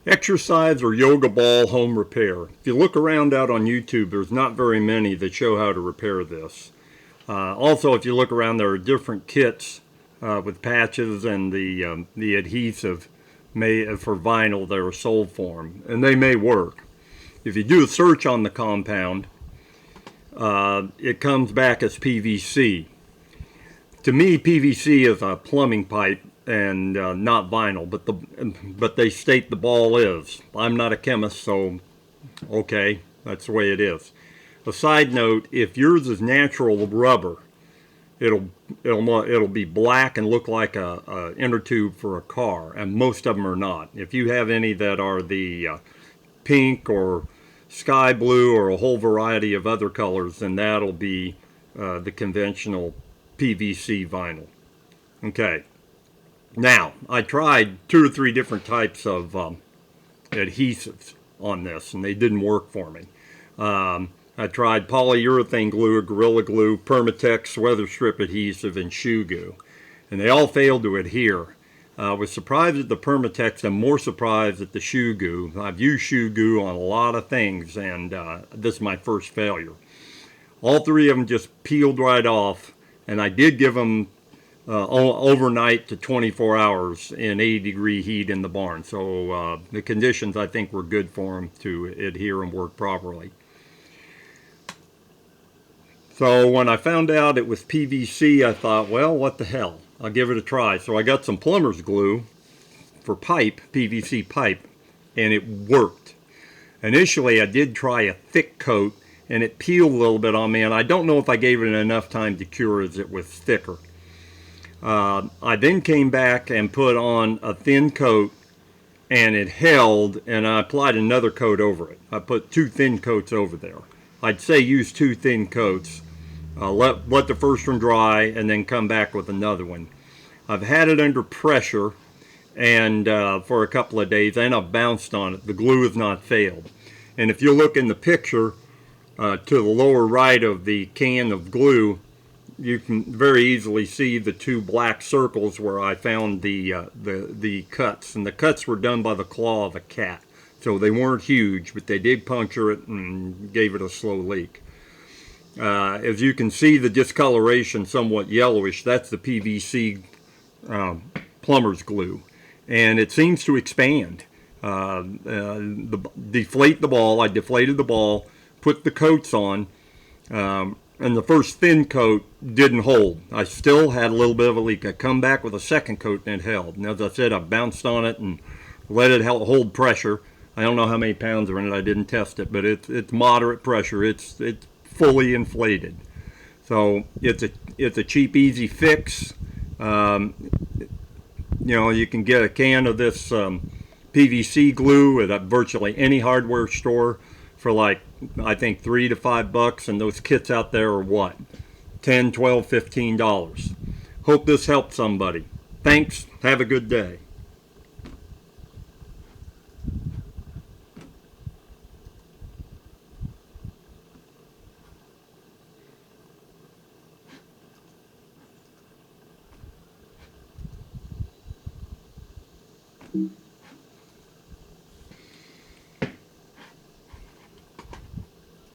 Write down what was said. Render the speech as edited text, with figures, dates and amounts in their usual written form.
Exercise or yoga ball home repair. If you look around out on YouTube, there's not very many that show how to repair this. Also, if you look around, there are different kits with patches and the adhesive for vinyl that are sold for them, and they may work. If you do a search on the compound, it comes back as PVC. To me, PVC is a plumbing pipe and not vinyl, but they state the ball is. I'm not a chemist, so okay, that's the way it is. A side note: if yours is natural rubber, it'll be black and look like a inner tube for a car, and most of them are not. If you have any that are the pink or sky blue or a whole variety of other colors, then that'll be the conventional PVC vinyl. Okay. Now, I tried 2 or 3 different types of adhesives on this, and they didn't work for me. I tried polyurethane glue, Gorilla Glue, Permatex, weather strip adhesive, and Shoo Goo, and they all failed to adhere. I was surprised at the Permatex and more surprised at the Shoo Goo. I've used Shoo Goo on a lot of things, and this is my first failure. All 3 of them just peeled right off, and I did give them overnight to 24 hours in 80-degree heat in the barn. So the conditions, I think, were good for them to adhere and work properly. So when I found out it was PVC, I thought, well, what the hell? I'll give it a try. So I got some plumber's glue for pipe, PVC pipe, and it worked. Initially, I did try a thick coat, and it peeled a little bit on me, and I don't know if I gave it enough time to cure as it was thicker. I then came back and put on a thin coat, and it held, and I applied another coat over it. I put 2 thin coats over there. I'd say use 2 thin coats. Let the first one dry, and then come back with another one. I've had it under pressure and for a couple of days, and I've bounced on it. The glue has not failed. And if you look in the picture to the lower right of the can of glue, you can very easily see the 2 black circles where I found the cuts, and the cuts were done by the claw of a cat. So they weren't huge, but they did puncture it and gave it a slow leak. As you can see, the discoloration somewhat yellowish. That's the PVC plumber's glue, and it seems to expand. Deflate the ball. I deflated the ball, put the coats on. And the first thin coat didn't hold. I still had a little bit of a leak. I come back with a second coat and it held. And as I said, I bounced on it and let it hold pressure. I don't know how many pounds are in it. I didn't test it, but it's moderate pressure. It's fully inflated. So it's a cheap, easy fix. You know, you can get a can of this PVC glue at virtually any hardware store for like, I think, $3 to $5, and those kits out there are what? $10, $12, $15. Hope this helped somebody. Thanks. Have a good day.